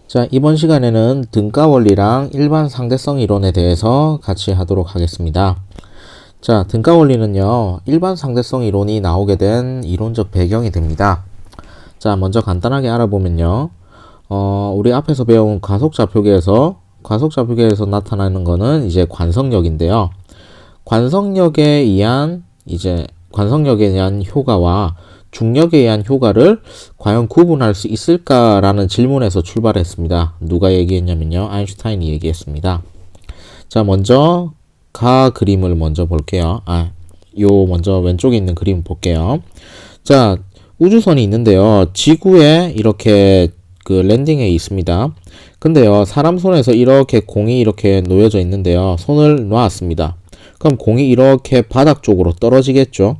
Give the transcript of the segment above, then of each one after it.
자, 이번 시간에는 등가 원리랑 일반 상대성 이론에 대해서 같이 하도록 하겠습니다. 자, 등가 원리는요, 일반 상대성 이론이 나오게 된 이론적 배경이 됩니다. 자, 먼저 간단하게 알아보면요, 우리 앞에서 배운 가속좌표계에서 나타나는 거는 이제 관성력인데요. 관성력에 의한 효과와 중력에 의한 효과를 과연 구분할 수 있을까라는 질문에서 출발했습니다. 누가 얘기했냐면요, 아인슈타인이 얘기했습니다. 자, 먼저 그림을 먼저 볼게요. 먼저 왼쪽에 있는 그림 볼게요. 자, 우주선이 있는데요, 지구에 이렇게 랜딩에 있습니다. 근데요, 사람 손에서 이렇게 공이 이렇게 놓여져 있는데요, 손을 놨습니다. 그럼 공이 이렇게 바닥 쪽으로 떨어지겠죠.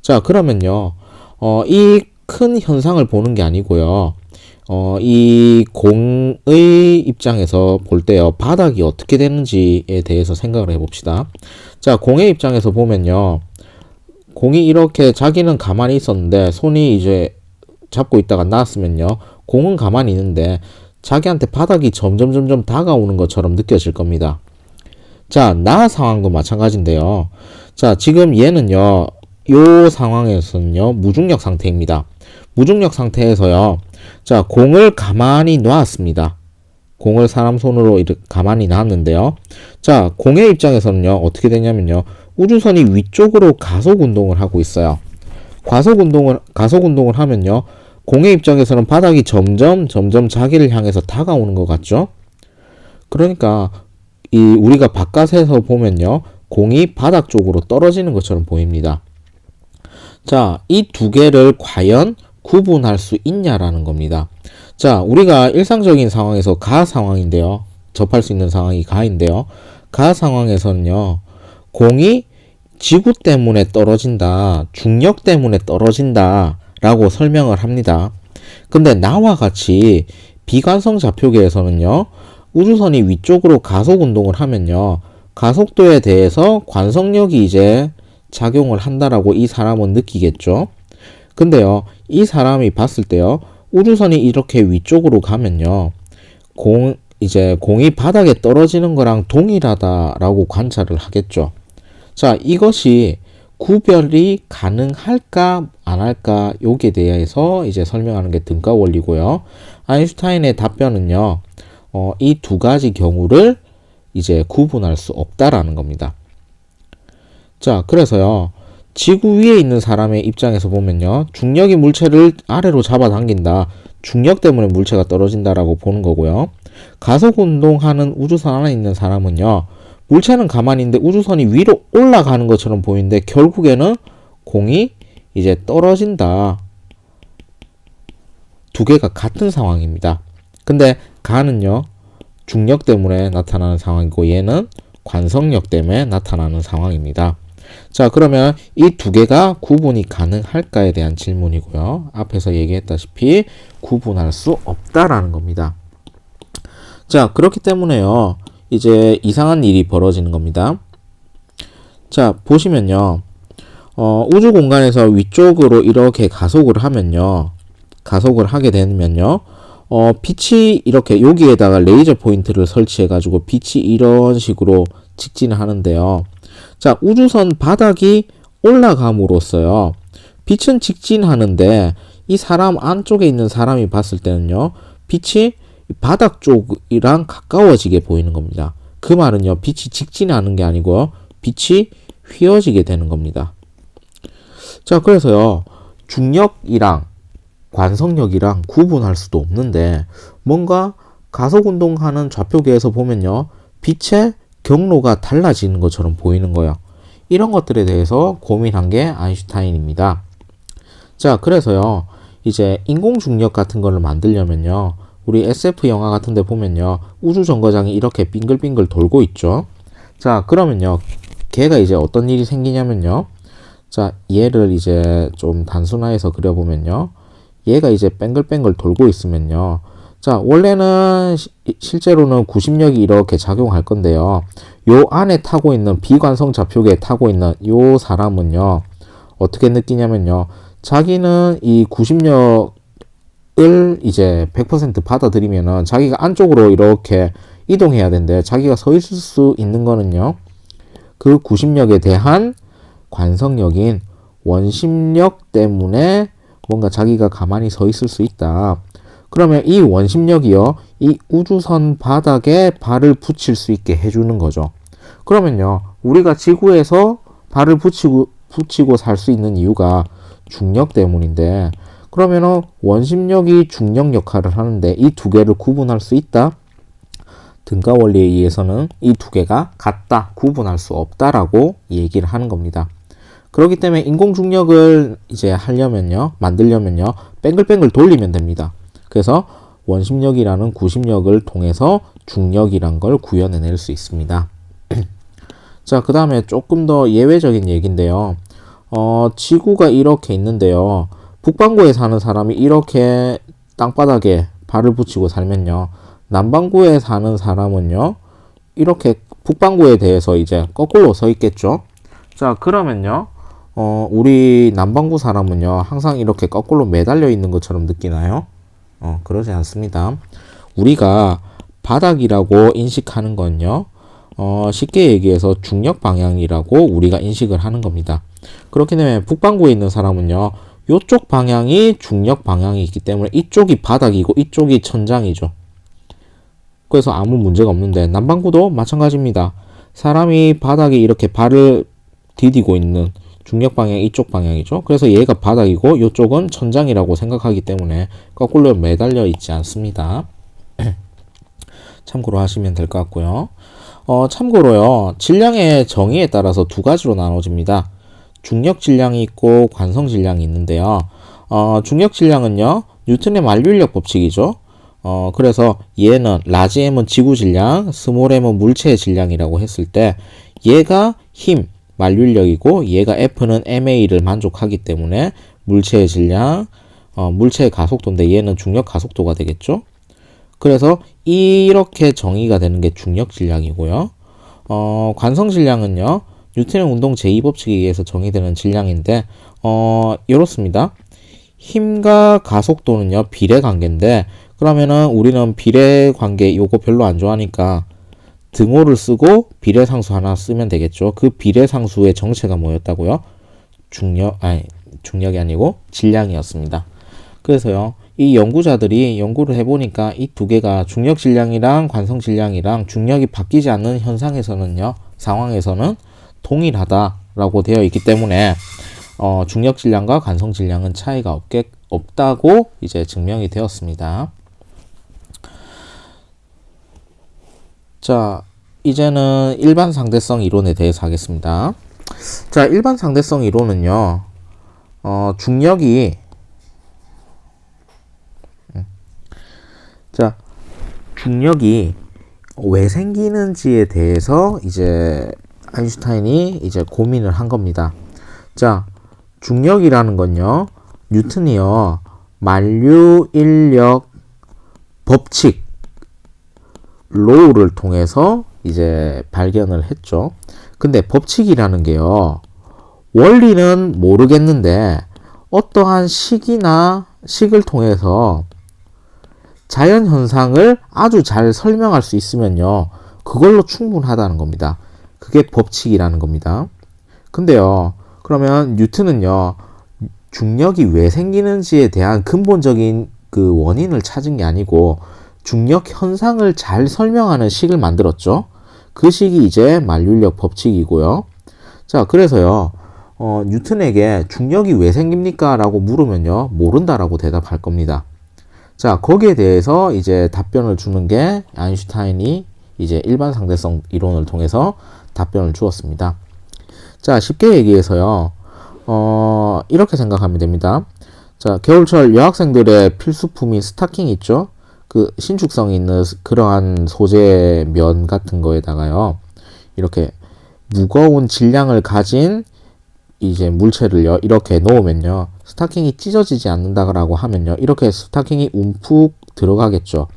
자, 그러면요, 이 큰 현상을 보는 게 아니고요, 이 공의 입장에서 볼 때요, 바닥이 어떻게 되는지에 대해서 생각을 해봅시다. 자, 공의 입장에서 보면요, 공이 이렇게 자기는 가만히 있었는데 손이 이제 잡고 있다가 나왔으면요, 공은 가만히 있는데 자기한테 바닥이 점점 다가오는 것처럼 느껴질 겁니다. 자, 나 상황도 마찬가지인데요. 자, 지금 얘는요, 요 상황에서는요, 무중력 상태입니다. 무중력 상태에서요, 자, 공을 가만히 놨습니다. 공을 사람 손으로 이렇게 가만히 놨는데요. 자, 공의 입장에서는요, 어떻게 되냐면요, 우주선이 위쪽으로 가속 운동을 하고 있어요. 가속 운동을 하면요, 공의 입장에서는 바닥이 점점 자기를 향해서 다가오는 것 같죠? 그러니까 우리가 바깥에서 보면요, 공이 바닥 쪽으로 떨어지는 것처럼 보입니다. 자, 이 두 개를 과연 구분할 수 있냐라는 겁니다. 자, 우리가 일상적인 상황에서 가 상황인데요, 접할 수 있는 상황이 가인데요, 가 상황에서는요, 공이 지구 때문에 떨어진다, 중력 때문에 떨어진다 라고 설명을 합니다. 근데 나와 같이 비관성 좌표계에서는요, 우주선이 위쪽으로 가속 운동을 하면요, 가속도에 대해서 관성력이 이제 작용을 한다라고 이 사람은 느끼겠죠. 근데요, 이 사람이 봤을 때요, 우주선이 이렇게 위쪽으로 가면요, 공이 바닥에 떨어지는 거랑 동일하다라고 관찰을 하겠죠. 자, 이것이 구별이 가능할까 안 할까 여기에 대해서 이제 설명하는 게 등가 원리고요. 아인슈타인의 답변은요, 이 두 가지 경우를 이제 구분할 수 없다라는 겁니다. 자, 그래서요, 지구 위에 있는 사람의 입장에서 보면요, 중력이 물체를 아래로 잡아당긴다, 중력 때문에 물체가 떨어진다라고 보는 거고요. 가속 운동하는 우주선 안에 있는 사람은요, 물체는 가만히 있는데 우주선이 위로 올라가는 것처럼 보이는데 결국에는 공이 이제 떨어진다. 두 개가 같은 상황입니다. 근데 가는요, 중력 때문에 나타나는 상황이고 얘는 관성력 때문에 나타나는 상황입니다. 자, 그러면 이 두 개가 구분이 가능할까에 대한 질문이고요. 앞에서 얘기했다시피 구분할 수 없다라는 겁니다. 자, 그렇기 때문에요, 이제 이상한 일이 벌어지는 겁니다. 자, 보시면요, 우주 공간에서 위쪽으로 이렇게 가속을 하게 되면요, 빛이 이렇게 여기에다가 레이저 포인트를 설치해 가지고 빛이 이런 식으로 직진을 하는데요. 자, 우주선 바닥이 올라감으로써요, 빛은 직진하는데 이 사람 안쪽에 있는 사람이 봤을 때는요, 빛이 바닥 쪽이랑 가까워지게 보이는 겁니다. 그 말은요, 빛이 직진하는 게 아니고요, 빛이 휘어지게 되는 겁니다. 자, 그래서요, 중력이랑 관성력이랑 구분할 수도 없는데 뭔가 가속운동하는 좌표계에서 보면요, 빛의 경로가 달라지는 것처럼 보이는 거예요. 이런 것들에 대해서 고민한 게 아인슈타인입니다. 자, 그래서요, 이제 인공중력 같은 거를 만들려면요, 우리 SF 영화 같은 데 보면요, 우주정거장이 이렇게 빙글빙글 돌고 있죠. 자, 그러면요, 걔가 이제 어떤 일이 생기냐면요, 자, 얘를 이제 좀 단순화해서 그려보면요, 얘가 이제 뱅글뱅글 돌고 있으면요, 자, 원래는 실제로는 구심력이 이렇게 작용할 건데요, 요 안에 타고 있는 비관성 좌표계에 타고 있는 요 사람은요, 어떻게 느끼냐면요, 자기는 이 구심력에 을 이제 100% 받아들이면은 자기가 안쪽으로 이렇게 이동해야 되는데 자기가 서 있을 수 있는 거는요. 그 구심력에 대한 관성력인 원심력 때문에 뭔가 자기가 가만히 서 있을 수 있다. 그러면 이 원심력이요. 이 우주선 바닥에 발을 붙일 수 있게 해주는 거죠. 그러면요. 우리가 지구에서 발을 붙이고 살 수 있는 이유가 중력 때문인데 그러면은 원심력이 중력 역할을 하는데 이 두 개를 구분할 수 있다? 등가 원리에 의해서는 이 두 개가 같다, 구분할 수 없다라고 얘기를 하는 겁니다. 그렇기 때문에 인공중력을 이제 하려면요, 만들려면요, 뱅글뱅글 돌리면 됩니다. 그래서 원심력이라는 구심력을 통해서 중력이란 걸 구현해낼 수 있습니다. 자, 그 다음에 조금 더 예외적인 얘기인데요. 지구가 이렇게 있는데요. 북반구에 사는 사람이 이렇게 땅바닥에 발을 붙이고 살면요. 남반구에 사는 사람은요. 이렇게 북반구에 대해서 이제 거꾸로 서 있겠죠. 자, 그러면요. 우리 남반구 사람은요. 항상 이렇게 거꾸로 매달려 있는 것처럼 느끼나요? 그러지 않습니다. 우리가 바닥이라고 인식하는 건요. 쉽게 얘기해서 중력 방향이라고 우리가 인식을 하는 겁니다. 그렇기 때문에 북반구에 있는 사람은요. 이쪽 방향이 중력 방향이 있기 때문에 이쪽이 바닥이고 이쪽이 천장이죠. 그래서 아무 문제가 없는데 남반구도 마찬가지입니다. 사람이 바닥에 이렇게 발을 디디고 있는 중력 방향이 이쪽 방향이죠. 그래서 얘가 바닥이고 이쪽은 천장이라고 생각하기 때문에 거꾸로 매달려 있지 않습니다. 참고로 하시면 될 것 같고요. 참고로요. 질량의 정의에 따라서 두 가지로 나눠집니다. 중력 질량이 있고 관성 질량이 있는데요. 중력 질량은요. 뉴턴의 만류인력 법칙이죠. 그래서 얘는 라지 M은 지구 질량, 스몰 M은 물체의 질량이라고 했을 때 얘가 힘, 만류인력이고 얘가 F는 MA를 만족하기 때문에 물체의 질량, 물체의 가속도인데 얘는 중력 가속도가 되겠죠. 그래서 이렇게 정의가 되는 게 중력 질량이고요. 관성 질량은요. 뉴턴의 운동 제2법칙에 의해서 정의되는 질량인데 이렇습니다. 힘과 가속도는요. 비례 관계인데 그러면은 우리는 비례 관계 요거 별로 안 좋아하니까 등호를 쓰고 비례상수 하나 쓰면 되겠죠. 그 비례상수의 정체가 뭐였다고요? 중력이 아니고 질량이었습니다. 그래서요. 이 연구자들이 연구를 해보니까 이 두 개가 중력 질량이랑 관성 질량이랑 중력이 바뀌지 않는 현상에서는요. 상황에서는 동일하다라고 되어 있기 때문에 중력 질량과 관성 질량은 차이가 없다고 이제 증명이 되었습니다. 자, 이제는 일반 상대성 이론에 대해서 하겠습니다. 자, 일반 상대성 이론은요. 중력이 왜 생기는지에 대해서 이제 아인슈타인이 이제 고민을 한 겁니다. 자, 중력이라는 건요. 뉴턴이요. 만류인력 법칙 로우를 통해서 이제 발견을 했죠. 근데 법칙이라는 게요. 원리는 모르겠는데 어떠한 식을 통해서 자연 현상을 아주 잘 설명할 수 있으면요. 그걸로 충분하다는 겁니다. 그게 법칙이라는 겁니다. 근데요. 그러면 뉴턴은요. 중력이 왜 생기는지에 대한 근본적인 그 원인을 찾은 게 아니고 중력 현상을 잘 설명하는 식을 만들었죠. 그 식이 이제 만류인력 법칙이고요. 자, 그래서요. 뉴턴에게 중력이 왜 생깁니까? 라고 물으면요. 모른다라고 대답할 겁니다. 자, 거기에 대해서 이제 답변을 주는 게 아인슈타인이 이제 일반 상대성 이론을 통해서 답변을 주었습니다. 자, 쉽게 얘기해서요. 이렇게 생각하면 됩니다. 자, 겨울철 여학생들의 필수품인 스타킹 있죠? 그 신축성이 있는 그러한 소재 면 같은 거에다가요. 이렇게 무거운 질량을 가진 이제 물체를요. 이렇게 놓으면요. 스타킹이 찢어지지 않는다라고 하면요. 이렇게 스타킹이 움푹 들어가겠죠.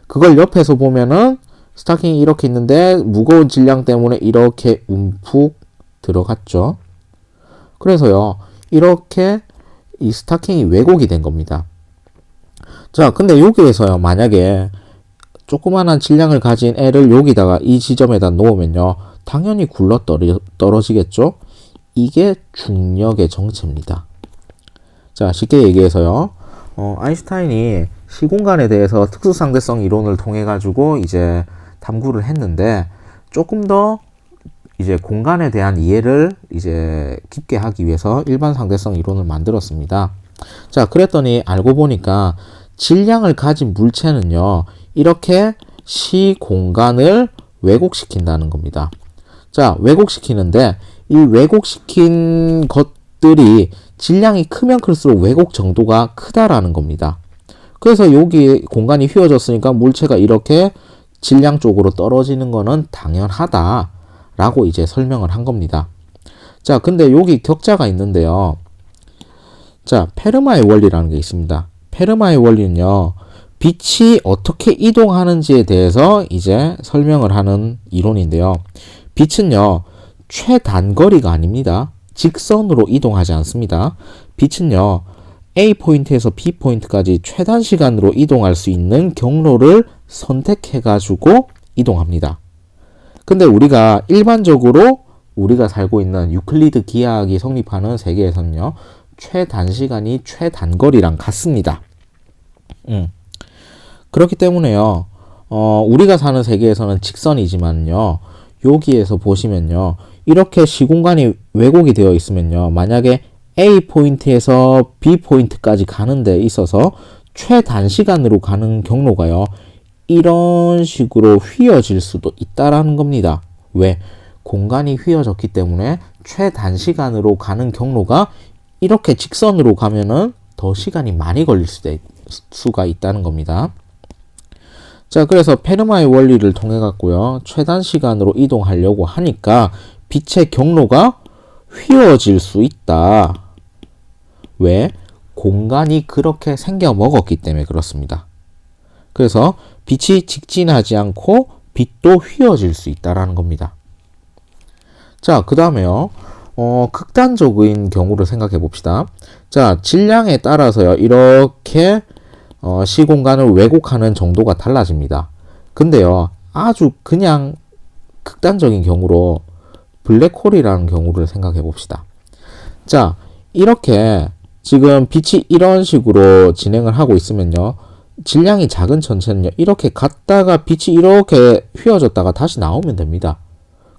그걸 옆에서 보면은 스타킹이 이렇게 있는데 무거운 질량 때문에 이렇게 움푹 들어갔죠. 그래서요. 이렇게 이 스타킹이 왜곡이 된 겁니다. 자, 근데 여기에서요, 만약에 조그만한 질량을 가진 애를 여기다가 이 지점에다 놓으면요, 당연히 굴러 떨어지겠죠? 이게 중력의 정체입니다. 자, 쉽게 얘기해서요, 아인슈타인이 시공간에 대해서 특수상대성 이론을 통해 가지고 이제 탐구를 했는데, 조금 더 이제 공간에 대한 이해를 이제 깊게 하기 위해서 일반 상대성 이론을 만들었습니다. 자, 그랬더니 알고 보니까 질량을 가진 물체는요, 이렇게 시공간을 왜곡시킨다는 겁니다. 자, 왜곡시키는데 이 왜곡시킨 것들이 질량이 크면 클수록 왜곡 정도가 크다라는 겁니다. 그래서 여기 공간이 휘어졌으니까 물체가 이렇게 질량 쪽으로 떨어지는 거는 당연하다라고 이제 설명을 한 겁니다. 자, 근데 여기 격자가 있는데요. 자, 페르마의 원리라는 게 있습니다. 페르마의 원리는요, 빛이 어떻게 이동하는지에 대해서 이제 설명을 하는 이론인데요. 빛은요, 최단거리가 아닙니다. 직선으로 이동하지 않습니다. 빛은요, A 포인트에서 B 포인트까지 최단 시간으로 이동할 수 있는 경로를 선택해가지고 이동합니다. 근데 우리가 일반적으로 우리가 살고 있는 유클리드 기하학이 성립하는 세계에서는요, 최단시간이 최단거리랑 같습니다. 그렇기 때문에요, 우리가 사는 세계에서는 직선이지만요, 여기에서 보시면요, 이렇게 시공간이 왜곡이 되어 있으면요, 만약에 A 포인트에서 B 포인트까지 가는 데 있어서 최단시간으로 가는 경로가요, 이런 식으로 휘어질 수도 있다라는 겁니다. 왜? 공간이 휘어졌기 때문에 최단시간으로 가는 경로가 이렇게 직선으로 가면은 더 시간이 많이 걸릴 수가 있다는 겁니다. 자, 그래서 페르마의 원리를 통해 갖고요, 최단 시간으로 이동하려고 하니까 빛의 경로가 휘어질 수 있다. 왜? 공간이 그렇게 생겨 먹었기 때문에 그렇습니다. 그래서 빛이 직진하지 않고 빛도 휘어질 수 있다라는 겁니다. 자, 그 다음에요, 극단적인 경우를 생각해 봅시다. 자, 질량에 따라서요, 이렇게 시공간을 왜곡하는 정도가 달라집니다. 근데요, 아주 그냥 극단적인 경우로 블랙홀이라는 경우를 생각해 봅시다. 자, 이렇게 지금 빛이 이런 식으로 진행을 하고 있으면요, 질량이 작은 천체는요, 이렇게 갔다가 빛이 이렇게 휘어졌다가 다시 나오면 됩니다.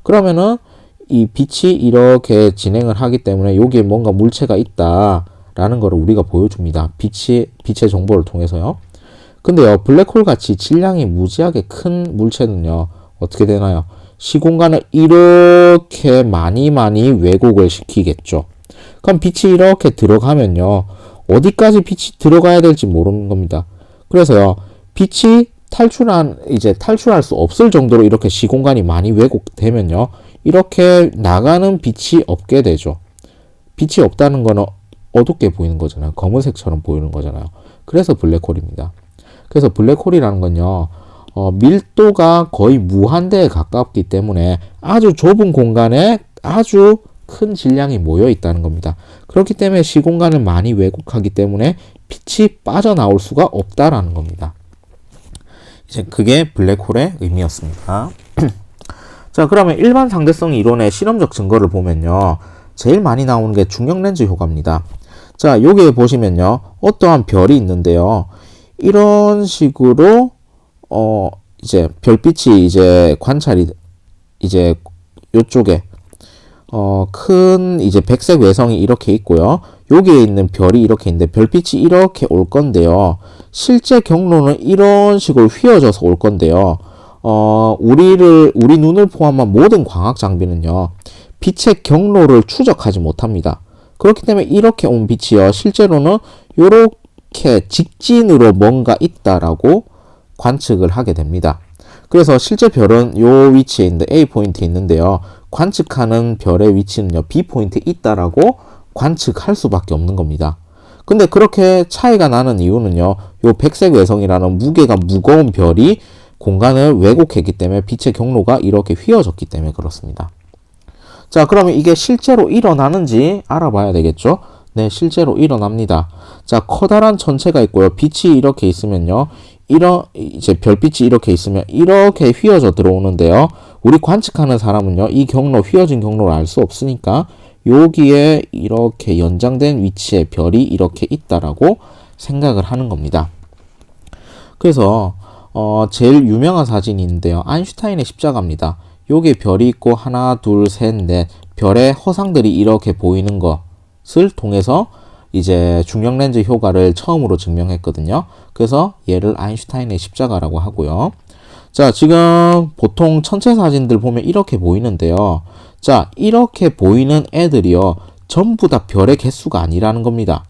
그러면은 이 빛이 이렇게 진행을 하기 때문에 여기에 뭔가 물체가 있다라는 것을 우리가 보여줍니다. 빛의 정보를 통해서요. 근데요, 블랙홀 같이 질량이 무지하게 큰 물체는요, 어떻게 되나요? 시공간을 이렇게 많이 왜곡을 시키겠죠. 그럼 빛이 이렇게 들어가면요, 어디까지 빛이 들어가야 될지 모르는 겁니다. 그래서요, 빛이 탈출할 수 없을 정도로 이렇게 시공간이 많이 왜곡되면요, 이렇게 나가는 빛이 없게 되죠. 빛이 없다는 거는 어둡게 보이는 거잖아요. 검은색처럼 보이는 거잖아요. 그래서 블랙홀입니다. 그래서 블랙홀이라는 건요, 밀도가 거의 무한대에 가깝기 때문에 아주 좁은 공간에 아주 큰 질량이 모여 있다는 겁니다. 그렇기 때문에 시공간을 많이 왜곡하기 때문에 빛이 빠져나올 수가 없다라는 겁니다. 이제 그게 블랙홀의 의미였습니다. 자, 그러면 일반 상대성 이론의 실험적 증거를 보면요, 제일 많이 나오는 게 중력렌즈 효과입니다. 자, 여기에 보시면요, 어떠한 별이 있는데요, 이런 식으로 이제 별빛이 이제 관찰이 이제 요쪽에 큰 이제 백색 외성이 이렇게 있고요, 여기에 있는 별이 이렇게 있는데 별빛이 이렇게 올 건데요, 실제 경로는 이런 식으로 휘어져서 올 건데요, 우리 눈을 포함한 모든 광학 장비는요, 빛의 경로를 추적하지 못합니다. 그렇기 때문에 이렇게 온 빛이요, 실제로는 이렇게 직진으로 뭔가 있다라고 관측을 하게 됩니다. 그래서 실제 별은 요 위치에 있는데 A 포인트에 있는데요, 관측하는 별의 위치는요, B 포인트에 있다라고 관측할 수밖에 없는 겁니다. 근데 그렇게 차이가 나는 이유는요, 요 백색 외성이라는 무게가 무거운 별이 공간을 왜곡했기 때문에 빛의 경로가 이렇게 휘어졌기 때문에 그렇습니다. 자, 그러면 이게 실제로 일어나는지 알아봐야 되겠죠? 네, 실제로 일어납니다. 자, 커다란 천체가 있고요. 빛이 이렇게 있으면요. 이제 별빛이 이렇게 있으면 이렇게 휘어져 들어오는데요. 우리 관측하는 사람은요. 이 경로, 휘어진 경로를 알 수 없으니까 여기에 이렇게 연장된 위치에 별이 이렇게 있다라고 생각을 하는 겁니다. 그래서 제일 유명한 사진이 있는데요. 아인슈타인의 십자가입니다. 여기에 별이 있고 하나, 둘, 셋, 넷 별의 허상들이 이렇게 보이는 것을 통해서 이제 중력 렌즈 효과를 처음으로 증명했거든요. 그래서 얘를 아인슈타인의 십자가라고 하고요. 자, 지금 보통 천체 사진들 보면 이렇게 보이는데요. 자, 이렇게 보이는 애들이요. 전부 다 별의 개수가 아니라는 겁니다.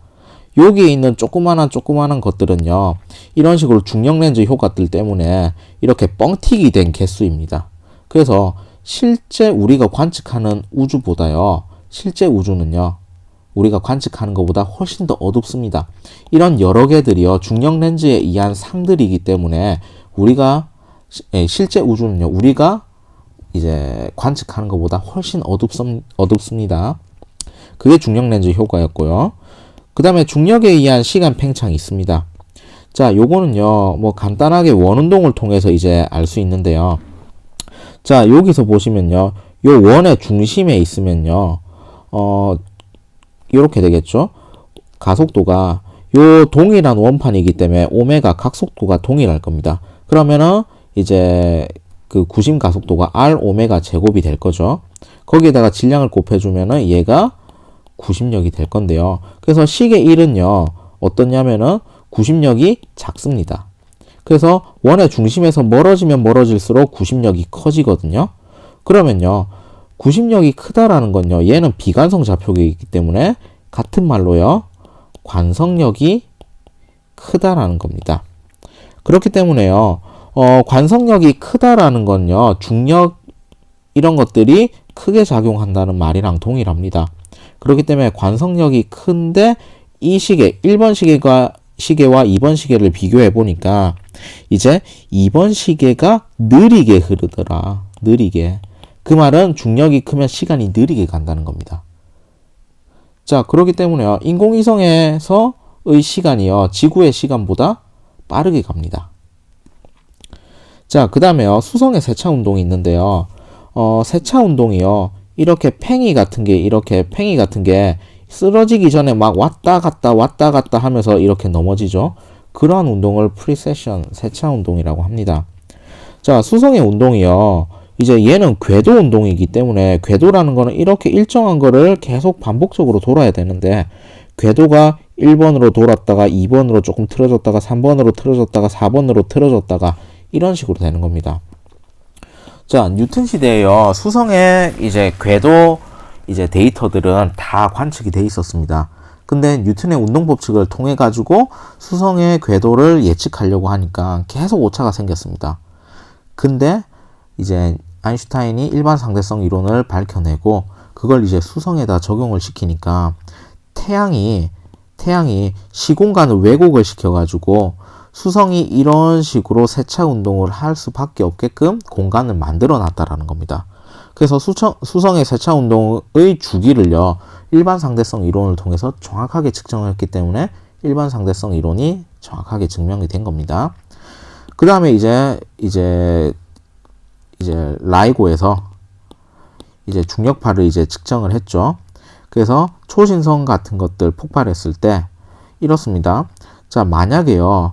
여기에 있는 조그마한 것들은요. 이런 식으로 중력 렌즈 효과들 때문에 이렇게 뻥튀기 된 개수입니다. 그래서 실제 우리가 관측하는 우주보다요. 실제 우주는요. 우리가 관측하는 것보다 훨씬 더 어둡습니다. 이런 여러 개들이요. 중력 렌즈에 의한 상들이기 때문에 우리가 실제 우주는요. 우리가 이제 관측하는 것보다 훨씬 어둡습니다. 그게 중력 렌즈 효과였고요. 그 다음에 중력에 의한 시간 팽창이 있습니다. 자, 요거는요. 뭐 간단하게 원운동을 통해서 이제 알 수 있는데요. 자, 여기서 보시면요. 요 원의 중심에 있으면요. 이렇게 되겠죠. 가속도가 요 동일한 원판이기 때문에 오메가 각속도가 동일할 겁니다. 그러면은 이제 그 구심 가속도가 r 오메가 제곱이 될 거죠. 거기에다가 질량을 곱해주면은 얘가 구심력이 될 건데요. 그래서 식의 1은요. 어떠냐면은 구심력이 작습니다. 그래서 원의 중심에서 멀어지면 멀어질수록 구심력이 커지거든요. 그러면요. 구심력이 크다라는 건요. 얘는 비관성 좌표이기 때문에 같은 말로요. 관성력이 크다라는 겁니다. 그렇기 때문에요. 관성력이 크다라는 건요. 중력 이런 것들이 크게 작용한다는 말이랑 동일합니다. 그렇기 때문에 관성력이 큰데 이 시계 1번 시계와 2번 시계를 비교해 보니까 이제 2번 시계가 느리게 흐르더라. 느리게. 그 말은 중력이 크면 시간이 느리게 간다는 겁니다. 자, 그렇기 때문에요. 인공위성에서의 시간이요. 지구의 시간보다 빠르게 갑니다. 자, 그 다음에요. 수성의 세차 운동이 있는데요. 세차 운동이요. 이렇게 팽이 같은 게 쓰러지기 전에 막 왔다 갔다 하면서 이렇게 넘어지죠. 그러한 운동을 프리세션, 세차 운동이라고 합니다. 자, 수성의 운동이요. 이제 얘는 궤도 운동이기 때문에 궤도라는 거는 이렇게 일정한 거를 계속 반복적으로 돌아야 되는데 궤도가 1번으로 돌았다가 2번으로 조금 틀어졌다가 3번으로 틀어졌다가 4번으로 틀어졌다가 이런 식으로 되는 겁니다. 자, 뉴턴 시대에요. 수성의 이제 궤도 이제 데이터들은 다 관측이 돼 있었습니다. 근데 뉴턴의 운동 법칙을 통해 가지고 수성의 궤도를 예측하려고 하니까 계속 오차가 생겼습니다. 근데 이제 아인슈타인이 일반 상대성 이론을 밝혀내고 그걸 이제 수성에다 적용을 시키니까 태양이 시공간을 왜곡을 시켜가지고 수성이 이런 식으로 세차 운동을 할 수밖에 없게끔 공간을 만들어 놨다라는 겁니다. 그래서 수성의 세차 운동의 주기를요, 일반 상대성 이론을 통해서 정확하게 측정을 했기 때문에 일반 상대성 이론이 정확하게 증명이 된 겁니다. 그 다음에 이제 라이고에서 이제 중력파를 이제 측정을 했죠. 그래서 초신성 같은 것들 폭발했을 때 이렇습니다. 자, 만약에요.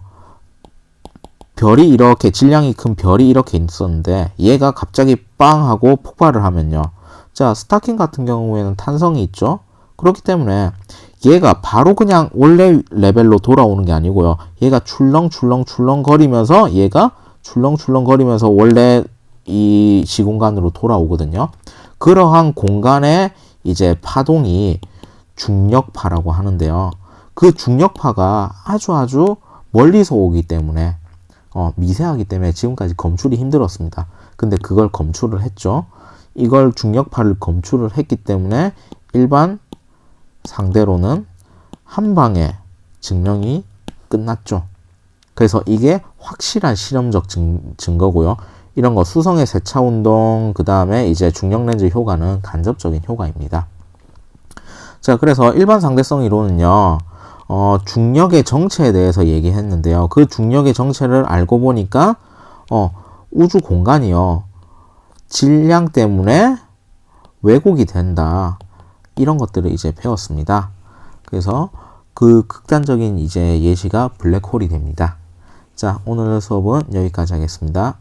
별이 이렇게 질량이 큰 별이 이렇게 있었는데 얘가 갑자기 빵 하고 폭발을 하면요. 자, 스타킹 같은 경우에는 탄성이 있죠. 그렇기 때문에 얘가 바로 그냥 원래 레벨로 돌아오는 게 아니고요. 얘가 출렁출렁 거리면서 원래 이 시공간으로 돌아오거든요. 그러한 공간에 이제 파동이 중력파라고 하는데요. 그 중력파가 아주 멀리서 오기 때문에 미세하기 때문에 지금까지 검출이 힘들었습니다. 근데 그걸 검출을 했죠. 이걸 중력파를 검출을 했기 때문에 일반 상대로는 한 방에 증명이 끝났죠. 그래서 이게 확실한 실험적 증거고요. 이런 거 수성의 세차 운동, 그 다음에 이제 중력 렌즈 효과는 간접적인 효과입니다. 자, 그래서 일반 상대성 이론은요, 중력의 정체에 대해서 얘기했는데요. 그 중력의 정체를 알고 보니까, 우주 공간이요, 질량 때문에 왜곡이 된다. 이런 것들을 이제 배웠습니다. 그래서 그 극단적인 이제 예시가 블랙홀이 됩니다. 자, 오늘 수업은 여기까지 하겠습니다.